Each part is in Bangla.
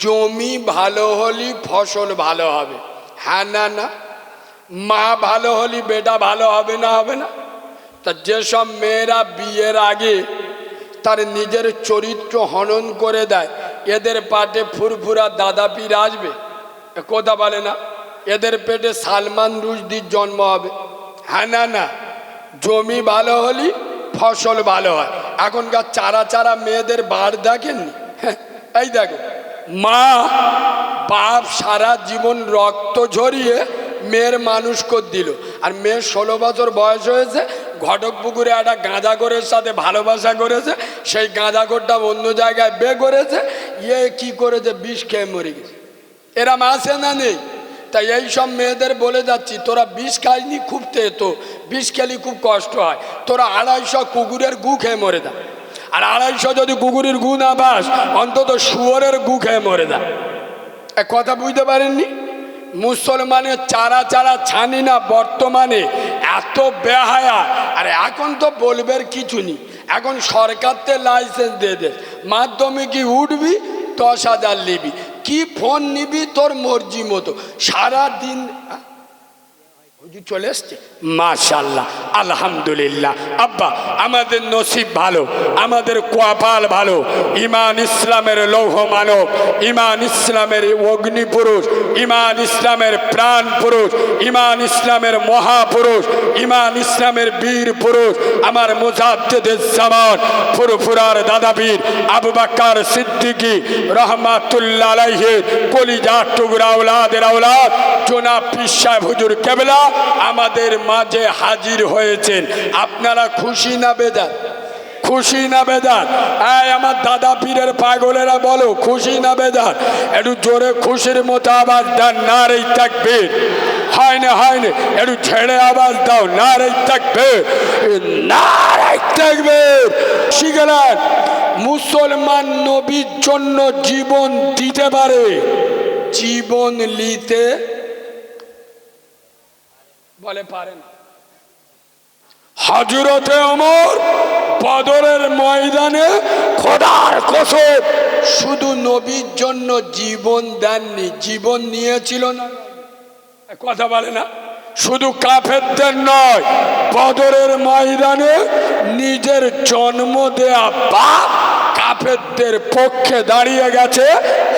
জমি ভালো হলে ফসল ভালো হবে, হ্যাঁ না না? মা ভালো হলে বেটা ভালো হবে না হবে না? তা যেসব মেয়েরা বিয়ের আগে তার নিজের চরিত্র হনন করে দেয়, এদের পাটে ফুরফুরা দাদা পীর আসবে? কথা বলে না? এদের পেটে সালমান রুশদির জন্ম হবে, হ্যাঁ না না? জমি ভালো হলে ফসল ভালো হয়। এখনকার চারা চারা মেয়েদের বার দেখেননি? এই দেখো, মা বাপ সারা জীবন রক্ত ঝরিয়ে মেয়ের মানুষ করে দিল, আর মেয়ের 16 বছর বয়স হয়েছে, ঘটকপুকুরে একটা গাঁজাখোরের সাথে ভালোবাসা করেছে, সেই গাঁজাখোরটা অন্য জায়গায় বে করেছে, ইয়ে কি করেছে, বিষ খেয়ে মরে গেছে। এরম আছে না নেই? তাই এই সব মেয়েদের বলে যাচ্ছি, তোরা বিষ খাইনি খুব তেতো, বিষ খেলি খুব কষ্ট হয়, তোরা 250 কুকুরের গু খেয়ে মরে যা। আর 250 যদি কুকুরের গু না পাস, অন্তত শুয়োরের গু খেয়ে মরে যা। কথা বুঝতে পারেননি? মুসলমানের চারা চারা ছানি না বর্তমানে এত বেহায়া। আর এখন তো বলবের কিছু নেই, এখন সরকারতে লাইসেন্স দিয়ে দে, মাধ্যমিকে উঠবি 10,000 নিবি, কি ফোন নিবি তোর মর্জি মতো, সারাদিন চলে এসছে। মাশাআল্লাহ, আলহামদুলিল্লাহ। আব্বা আমাদের নসিব ভালো, আমাদের কপাল ভালো, ইমান ইসলামের লৌহ মানব, ইমান ইসলামের অগ্নি পুরুষ, ইমান ইসলামের প্রাণ পুরুষ, ইমান ইসলামের মহাপুরুষ, ইমান ইসলামের বীর পুরুষ, আমার মুজাদ্দিদুজ জামান ফুরফুরার দাদা পীর আবু বকর সিদ্দিকী রহমাতুল্লাহ আলাইহি কলিজার টুকরা আওলাদের আওলাদ জনাব পীর সাহেব হুজুর কেবলা আমাদের মাঝে হাজির হয়েছেন। আপনারা খুশি না বেজার? খুশি না বেজার? আমার দাদা পীরের পাগলেরা বলো, খুশি না বেজার? একটু জোরে খুশির মতো আওয়াজ দেন, নারে তাকবীর। হয় না হয় না, একটু ছেড়ে আওয়াজ দাও, নারে তাকবীর, নারে তাকবীর। শিখলেন মুসলমান নবীর জন্য জীবন দিতে পারে, জীবন নিতে বলে পারে না। হযরতে ওমর বদরের ময়দানে খোদার কসম শুধু নবীর জন্য জীবন দেননি, জীবন নিয়েছিল না? কথা বলে না? শুধু কাফেরদের নয়, বদরের ময়দানে নিজের জন্ম দেয়া বাপ কাফেরদের পক্ষে দাঁড়িয়ে গেছে।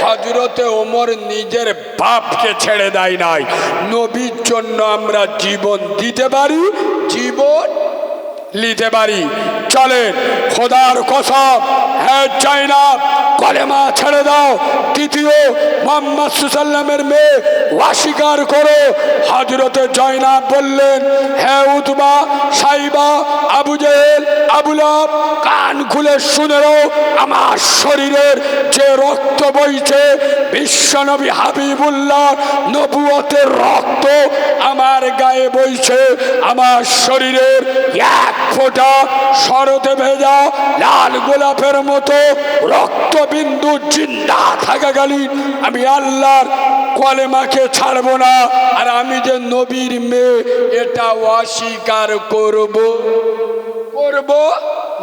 হযরতে ওমর নিজের বাপকে ছেড়ে দেয় নাই। নবীর জন্য আমরা জীবন দিতে পারি, জীবন নিতে পারি। চলেন খোদার কসম, হ্যাঁ চাই না কলেমা ছেড়ে দাও, দ্বিতীয় মুহাম্মদ সাল্লামের মেয়ে অস্বীকার করো। হযরতে জয়নাব বললেন, হ্যাঁ উতবা, সাইবা, আবু জেহেল, আবু লাহাব, কান খুলে শুনে নাও, আমার শরীরের যে রক্ত বইছে বিশ্বনবী হাবিবুল্লাহ নবুয়তের রক্ত আমার গায়ে বইছে। আমার শরীরের এক ফোঁটা শরতে ভেজা লাল গোলাপের মতো রক্তবিন্দু জিন্দা থাকাকালীন আমি আল্লাহর কলেমাকে ছাড়বো না। আর আমি যে নবীর মেয়ে এটা অস্বীকার করব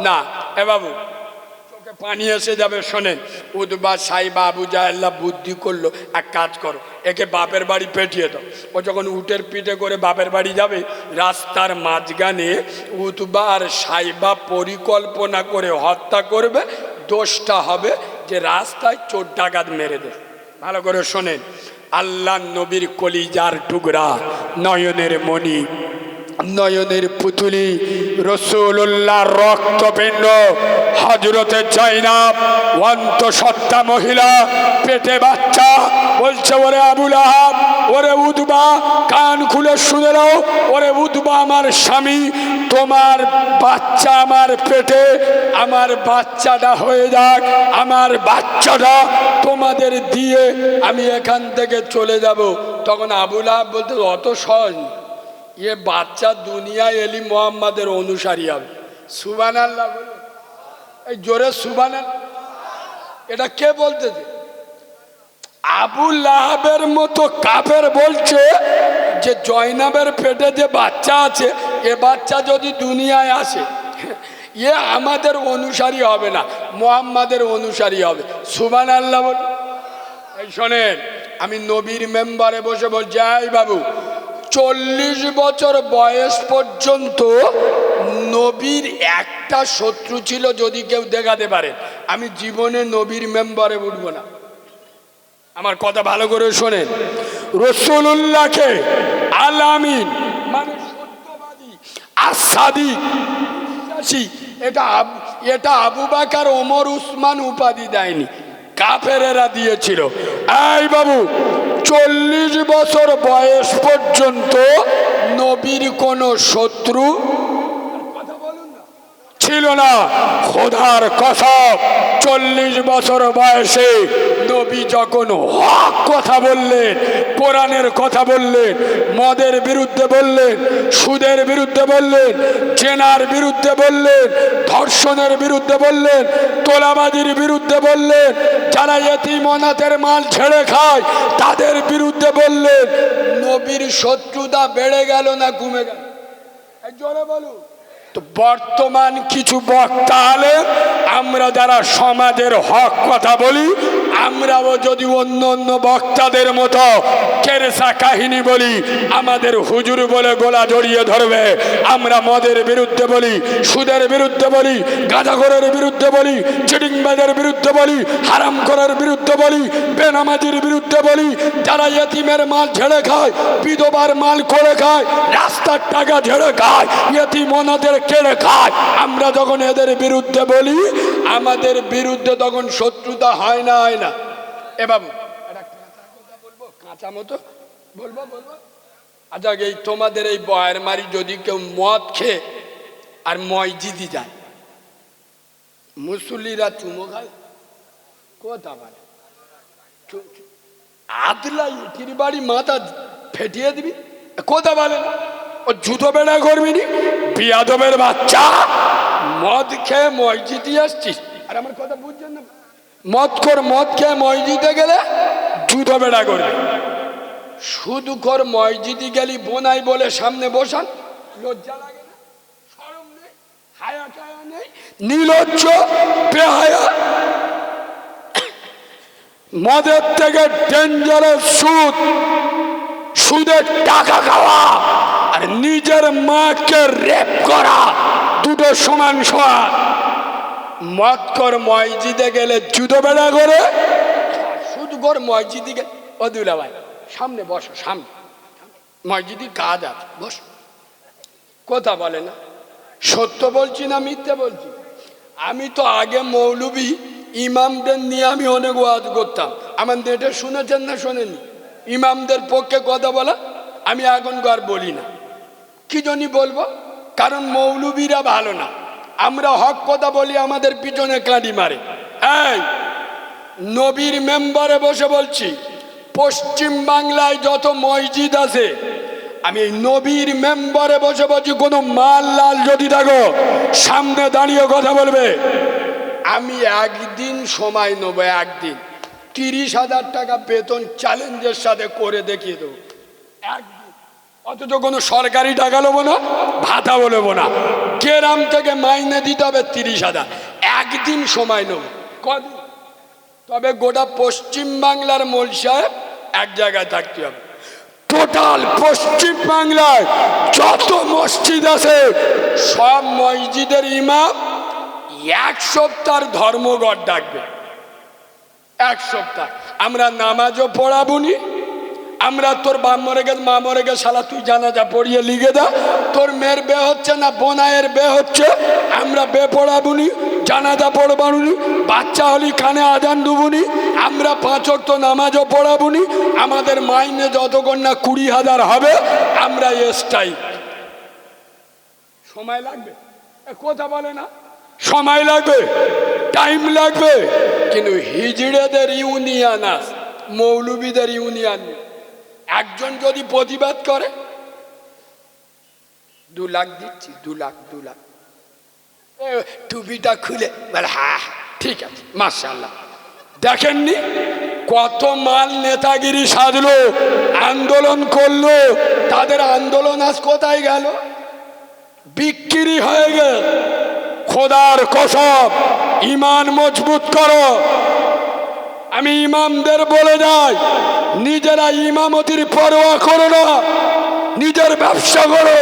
না। এ বাবু চোখে পানি এসে যাবে, শোনেন। উতবা, সাইবা, আবু জাহেল বুদ্ধি করলো, এক কাজ করো, একে বাপের বাড়ি পাঠিয়ে দাও। ও যখন উটের পিঠে করে বাপের বাড়ি যাবে, রাস্তার মাঝখানে উতবা আর সাইবা পরিকল্পনা করে হত্যা করবে। দোষটা হবে যে রাস্তায় চোর ডাকাত মেরে দেবে। ভালো করে শোনেন, আল্লাহ নবীর কলিজার টুকরা, নয়নের মণি, নয়নের পুতুলি, রাসূলুল্লাহর রক্তপিণ্ড হযরতে জয়নাব, অন্তঃসত্ত্বা মহিলা, পেটে বাচ্চা, বলছে ওরে আবু লাহাব, ওরে উতবা, কান খুলে শুনে নাও, ওরে উতবা আমার স্বামী, তোমার বাচ্চা আমার পেটে, আমার বাচ্চাটা হয়ে যাক, আমার বাচ্চাটা তোমাদের দিয়ে আমি এখান থেকে চলে যাব। তখন আবু লাহাব বলতে, অত সহজ এ বাচ্চা দুনিয়ায় এলি মুহাম্মাদের অনুসারী হবে। সুবহানাল্লাহ বলে, এই জোরে সুবহানাল্লাহ। এটা কে বলতেছে? আবু লাহাবের মতো কাফের বলছে যে জয়নাবের পেটে যে বাচ্চা আছে, এ বাচ্চা যদি দুনিয়ায় আসে, এ আমাদের অনুসারী হবে না, মুহাম্মাদের অনুসারী হবে। সুবহানাল্লাহ বলে। এই শোনেন, আমি নবীর মেম্বারে বসে বলছি, এই বাবু 40 বছর বয়স পর্যন্ত নবীর একটা শত্রু ছিল, যদি কেউ দেখাতে পারে আমি জীবনে নবীর মেম্বারে উঠবো না। আমার কথা ভালো করে শোনেন, রাসূলুল্লাহকে আল আমিন মানে সত্যবাদী, আস-সাদিক, এটা আবু বকর, ওমর, উসমান উপাধি দেয়নি, কাফেরেরা দিয়েছিল। এই বাবু 40 বছর বয়স পর্যন্ত নবীর কোনো শত্রু ছিল না। খোদার কসম, 40 বছর বয়সে নবী যখন হক কথা বললেন, কোরআনের কথা বললেন, মদের বিরুদ্ধে বললেন, সুদের বিরুদ্ধে বললেন, জেনার বিরুদ্ধে বললেন, ধর্ষণের বিরুদ্ধে বললেন, তোলাবাজির বিরুদ্ধে বললেন, যারা এতিম অনাথের মাল ছেড়ে খায় তাদের বিরুদ্ধে বললেন, নবীর শত্রুতা বেড়ে গেল না কমে গেল? জোরে বলুন। তো বর্তমান কিছু বক্তা আলেম, আমরা যারা সমাজের হক কথা বলি, আমরাও যদি অন্য অন্য বক্তাদের মতো কেরসা কাহিনী বলি, আমাদের হুজুর বলে গোলা জড়িয়ে ধরবে। আমরা মদের বিরুদ্ধে বলি, সুদের বিরুদ্ধে বলি, গাঁজাখোরের বিরুদ্ধে বলি, চিটিংবাজের বিরুদ্ধে বলি, হারাম করার বিরুদ্ধে বলি, বেনামাজির বিরুদ্ধে বলি, যারা ইয়েতিমের মাল ঝেড়ে খায়, বিধবার মাল করে খায়, রাস্তার টাকা ঝেড়ে খায়, ইয়েতিম অনাথের কেড়ে খায়, আমরা যখন এদের বিরুদ্ধে বলি, আমাদের বিরুদ্ধে তখন শত্রুতা হয় না, হয় না? এ বাবু একটা কাঁচা কথা বলবো, কাঁচা মতো বলবো। আচ্ছা, এই তোমাদের এই বয়ের মারি যদি কেউ মদ খেয়ে আর মসজিদে যায়, মুসল্লিরা চুমো খায়, কথা বলে আদলা ইটির বাড়ি মাথা ফেটিয়ে দিবি, কথা বলে না? ও জুতো বেড়া করবি নি? বিয়াদবের বাচ্চা, মদ খেয়ে মসজিদে আসছিস, আর আমার কথা বুঝছেন না? মদ খেয়ে মসজিদে গেলে জুতো বেড়া করবি। শুধু কর মসজিদে গেলি বোনাই বলে সামনে বসান, লজ্জা লাগে না? শরম নেই, হায়া টায়া নেই, নির্লজ্জ, বেহায়া। মদের থেকে ডেঞ্জারাস সুদ, সুদের টাকা খাওয়া আর নিজের মাকে রেপ করা, দুটো সমান সমান। মদ কর মসজিদে গেলে জুতো বেড়া করে, শুধু কর মসজিদে গেলে, ও দুলা ভাই সামনে বসো, সামনে মসজিদে কাজ আছে, বসো। কথা বলে না? সত্য বলছি না মিথ্যে বলছি? আমি তো আগে মৌলবী ইমামদের নিয়ে আমি অনেক ওয়াজ করতাম, আমার নেটে শুনেছেন না শোনেনি? ইমামদের পক্ষে কথা বলা আমি এখন আর বলি না। কি জন্য বলবো? কারণ মৌলবীরা ভালো না, আমরা হক কথা বলি, আমাদের পিছনে কাঁদি মারে। এই নবীর মেম্বারে বসে বলছি, পশ্চিম বাংলায় যত মসজিদ আছে, আমি এই নবীর মেম্বারে বসে বলছি, কোনো মাল লাল যদি থাকো সামনে দাঁড়িয়ে কথা বলবে। আমি একদিন সময় নেবো, একদিন 30,000 টাকা বেতন চ্যালেঞ্জের সাথে করে দেখিয়ে দেবো, একদিন। অথচ কোনো সরকারি টাকা নেবো না, ভাতা বলবো না, গ্রাম থেকে মাইনে দিতে হবে 30,000, একদিন সময় নেব। কদিন? তবে গোটা পশ্চিম বাংলার মোল সাহেব এক জায়গায় থাকতে হবে। টোটাল পশ্চিম বাংলায় যত মসজিদ আছে সব মসজিদের ইমাম 1 সপ্তাহ ধর্মঘট ডাকবে, 1 সপ্তাহ। আমরা নামাজও পড়াবুনি, আমরা তোর বাপ মরে গেছে, মা মরে গেছে, শালা তুই জানাজা পড়িয়ে লিখে দা, তোর মেয়ের বে হচ্ছে না বোনায়ের বে হচ্ছে, আমরা বে পড়াবুনি, জানাজা পড়বানুনি, বাচ্চা হলি কানে আজান দেবুনি, আমরা 5 ওয়াক্ত নামাজও পড়াবুনি, আমাদের মাইনে যতক্ষণ না 20,000 হবে আমরা স্থায়ী। সময় লাগবে, কথা বলে না? সময় লাগবে, টাইম লাগবে, কিন্তু হিজড়েদের ইউনিয়ন আছে, মৌলবীদের ইউনিয়ন। একজন যদি প্রতিবাদ করে 2 লাখ দিচ্ছি, 2 লাখ টুপিটা খুলে বলে হ্যাঁ ঠিক আছে মাশাআল্লাহ। দেখেননি কত মাল নেতাগিরি সাজলো, আন্দোলন করলো, তাদের আন্দোলন আজ কোথায় গেল? বিক্রি হয়ে গেল। খোদার কসম, ইমান মজবুত করো, আমি ইমামদের বলে যাই, নিজেরা ইমামতির পরোয়া করো না, নিজের ব্যবসা করো।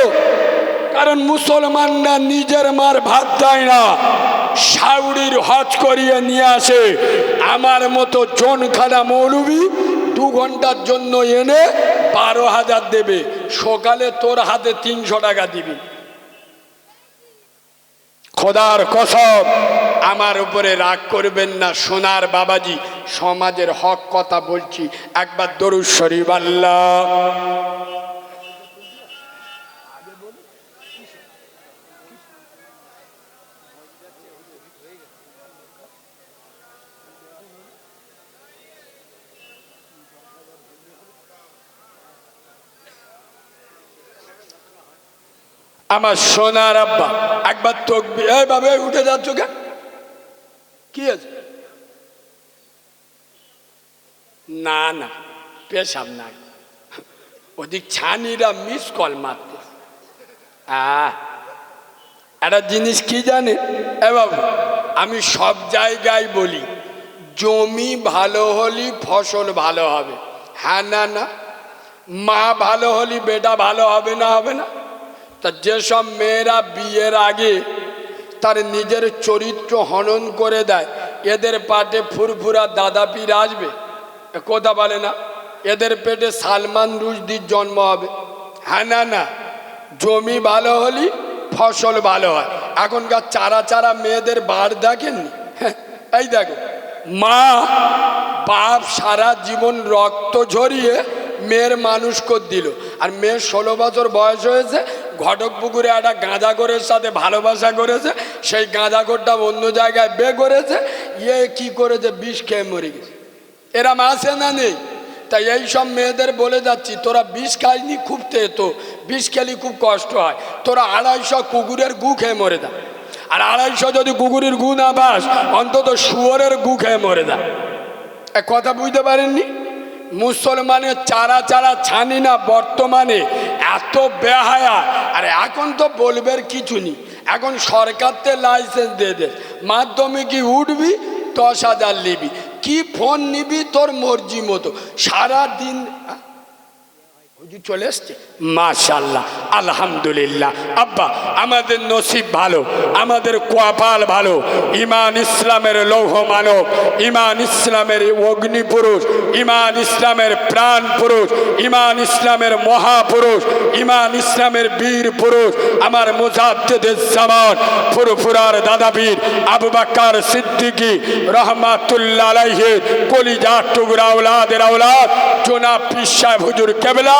কারণ মুসলমানরা নিজের মার ভাত দেয় না, সাউরির হজ করিয়ে নিয়ে আসে। আমার মতো জনখানা মৌলবি 2 ঘন্টার জন্য এনে 12,000 দেবে, সকালে তোর হাতে 300 টাকা দিবি। খোদার কসম, আমার উপরে রাগ করবেন না সোনার বাবাজি, সমাজের হক কথা বলছি। একবার দরুদ শরীফ আল্লাহ। আমার সোনার আব্বা একবার তকবীর। এই বাবা উঠে যাচ্ছ কেন, কি আছে? না না, পেশাব নাই, ওদিক ছানিরা মিস কল মারতে। একটা জিনিস কি জানে এ বাবু, আমি সব জায়গায় বলি, জমি ভালো হলে ফসল ভালো হবে। হ্যাঁ না না, মা ভালো হলে বেটা ভালো হবে না হবে না? তা যেসব মেয়েরা বিয়ের আগে তার নিজের চরিত্র হনন করে দেয়, এদের পাটে ফুরফুরা দাদা পীর আসবে? কথা বলে না, এদের পেটে সালমান রুশদির জন্ম হবে। হ্যাঁ না না, জমি ভালো হলে ফসল ভালো হয়। এখনকার চারা চারা মেয়েদের বার দেখেননি? এই দেখো, মা বাপ সারা জীবন রক্ত ঝরিয়ে মেয়ের মানুষ করে দিল, আর মেয়ের 16 বছর বয়স হয়েছে, ঘটকপুকুরে একটা গাঁজাখোরের সাথে ভালোবাসা করেছে, সেই গাঁজাখোরটা অন্য জায়গায় বে করেছে, ইয়ে কি করেছে, বিষ খেয়ে মরে গেছে। এরা আসে না নেই? তাই এই সব মেয়েদের বলে যাচ্ছি, তোরা বিষ খাইনি খুব তেতো, বিষ খেলি খুব কষ্ট হয়, তোরা 250 কুকুরের গু খেয়ে মরে যা। আর 250 যদি কুকুরের গু না পাস, অন্তত শুয়োরের গু খেয়ে মরে যা। এক কথা বুঝতে পারেননি? মুসলমানের চারা চারা ছানি না বর্তমানে এত বেহায়া। আরে এখন তো বলবের কিছু নেই, এখন সরকারতে লাইসেন্স দিয়ে দে, মাধ্যমিকে উঠবি 10,000 নিবি, কি ফোন নিবি তোর মর্জি মতো, সারাদিন চলে এসছে। মাশাআল্লাহ, আলহামদুলিল্লাহ। আব্বা আমাদের নসিব ভালো, আমাদের কপাল ভালো, ইমান ইসলামের লৌহ মানব, ইমান ইসলামের অগ্নি পুরুষ, ইমান ইসলামের প্রাণ পুরুষ, ইমান ইসলামের মহাপুরুষ, ইমান ইসলামের বীর পুরুষ, আমার মুজাদ্দিদুজ জামান ফুরফুরার দাদাবীর আবু বকর সিদ্দিকী রহমাতুল্লাহ আলাইহি কলিজার টুকরা আওলাদের আওলাদ জনাব পীর সাহেব হুজুর কেবলা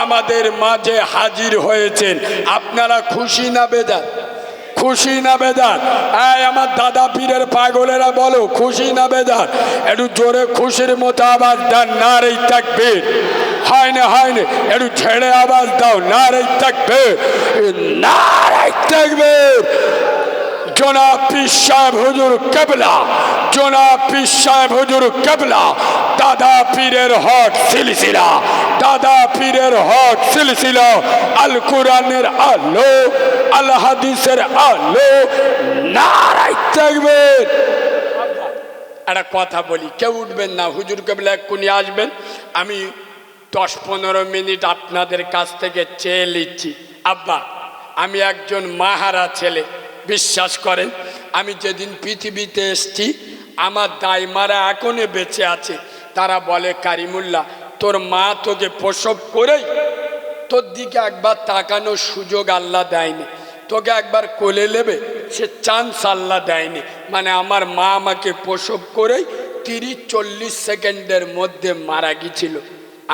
আমাদের মাঝে হাজির হয়েছেন। আপনারা খুশি না বেজার? খুশি না বেজার? আমার দাদা পীরের পাগলেরা বলো, খুশি না বেজার? একটু জোরে খুশির মতো আওয়াজ দেন, নারে তাকবীর। হয় না হয় না, একটু ছেড়ে আওয়াজ দাও, নারে তাকবীর, নারে তাকবীর। জনাব পীর সাহেব হুজুর কেবলা, জনাব পীর সাহেব হুজুর কেবলা, দাদা পীরের হক সিলসিলা, দাদা পীরের হক সিলসিলা, আল কোরআনের আলো, আল হাদিসের আলো, নারে তাকবীর। একটা কথা বলি, কেউ উঠবেন না, হুজুর কেবলা এক্ষুনি আসবেন, আমি 10-15 মিনিট আপনাদের কাছ থেকে চেয়ে নিচ্ছি। আব্বা, আমি একজন মাহারা ছেলে, বিশ্বাস করেন, আমি যেদিন পৃথিবীতে এসছি আমার দাইমারা এখনো বেঁচে আছে। তারা বলে, কারিমুল্লাহ তোর মা তোকে প্রসব করেই তোর দিকে একবার তাকানোর সুযোগ আল্লাহ দেয়নি, তোকে একবার কোলে নেবে সে চান্স আল্লাহ দেয়নি। মানে আমার মা আমাকে প্রসব করেই 30-40 সেকেন্ডের মধ্যে মারা গিয়েছিল।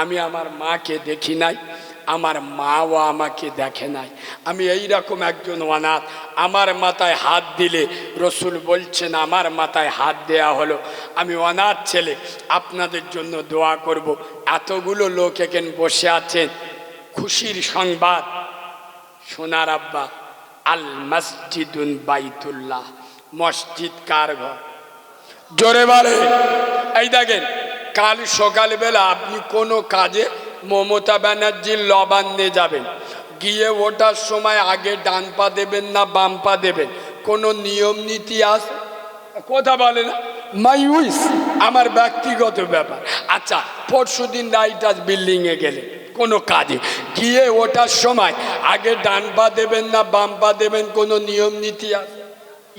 আমি আমার মাকে দেখি নাই, আমার মাও আমাকে দেখে নাই। আমি এই রকম একজন অনাথ। আমার মাথায় হাত দিলে রসুল বলছেন আমার মাথায় হাত দেয়া হলো। আমি অনাথ ছেলে, আপনাদের জন্য দোয়া করব। এতগুলো লোক এখানে বসে আছেন, খুশির সংবাদ। সোনার আব্বা, আল মসজিদুন বাইতুল্লাহ, মসজিদ কার ঘর? জোরে বলে। এই দেখেন, কাল সকালবেলা আপনি কোনো কাজে মমতা ব্যানার্জির লবান্নে যাবেন, গিয়ে ওঠার সময় আগে ডান পা দেবেন না বাম পা দেবেন, কোনো নিয়ম নীতি আছে? কথা বলে না, মাই উইস, আমার ব্যক্তিগত ব্যাপার। আচ্ছা, পরশুদিন রাইটার্স বিল্ডিংয়ে গেলে কোনো কাজে গিয়ে ওঠার সময় আগে ডান পা দেবেন না বাম পা দেবেন, কোনো নিয়ম নীতি আছে?